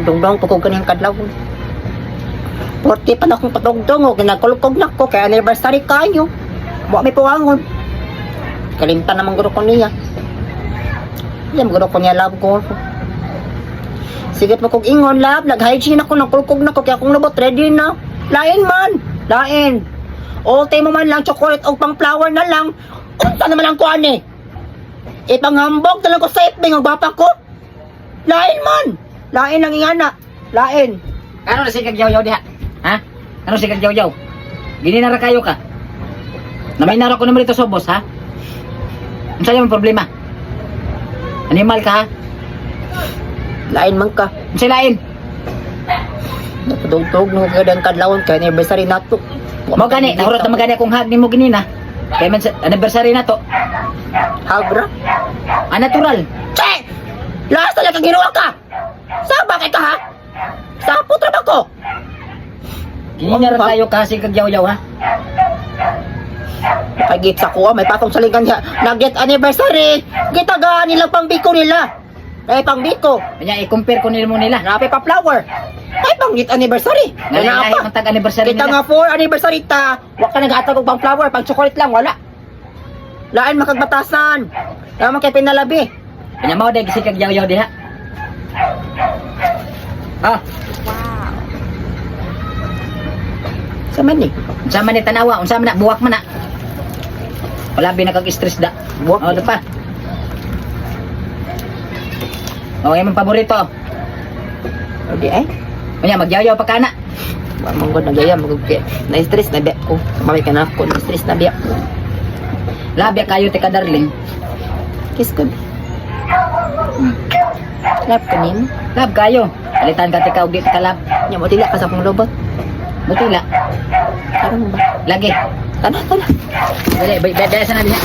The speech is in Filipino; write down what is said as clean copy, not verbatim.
Dungdong ko ganing kadlaw. 40 pa na akong patugdong o ginakulkog na ko kaya anniversary kayo. Buwa may puwangon. Kalimtan naman guro ko niya. Yan guro ko niya love ko. Sige pa kog ingon love, nag-hygiene ako, nakulkog na ko kaya akong lubot ready na. Lain man, lain. O tay mo man lang chocolate o pang flower na lang. Unsa naman ang kuan eh. Ipanghambog na lang ko sa itbing ang bapa ko. Lain man. Lain lang ingana. Lain. Ano na si kagyaw-yaw diha? Ha? Ano si kagyaw-yaw? Gininara kayo ka? Namay nara ko naman dito sa boss, ha? Ano sa'yo ang problema? Animal ka, ha? Lain man ka. Ano sa'yo lain? Napudugtog no gadang kadlawon kaya anniversary nato. Mo gani, nahurot na magani akong hag ni mo ginina. Kaya man anniversary na to. Hagra. Natural. Che! Last na lang kang ginawa ka! Saan bakit ka ha? Sa putra ba ko? Gininara kayo ka si kagyaw-yaw, ha? Kagit sa kuha, may patong sa lingan niya. Nag-get anniversary! Gitagaan nila pang biko nila. Ay, pang biko. Kanya, i-compare ko nila mo nila. Napi pa flower. Ay, pang get anniversary. Nalahi ang tag-anniversary Kita nila. nga for anniversary ta. Huwag ka nag-atag og pang flower. Pang chocolate lang, wala. Lain makagbatasan. Naman kay pinalabi. Kanya mo, dahil si kagyaw-yaw diha. Ah, Sa man eh. unsa man ni tanawa, unsa man na, buwak man na. Wala binakag-stress da. Buwak. O, pa. O, yung paborito. Hindi ay. Kanya, magyaw-yaw pa ka na. Manggod na gaya. Na-stress na biyak ko. Mamay ka na ako. Na-stress na biyak ko. Labi kayo, tika darling. Kiss ko. Love ko nin. Lab kayo. Alitan ka, tika, ugit ka lab. Nya mo tila ka sa akong lobot. Butila. Karon mo ba? Lagi. Kana. Dali, dali, sana diha.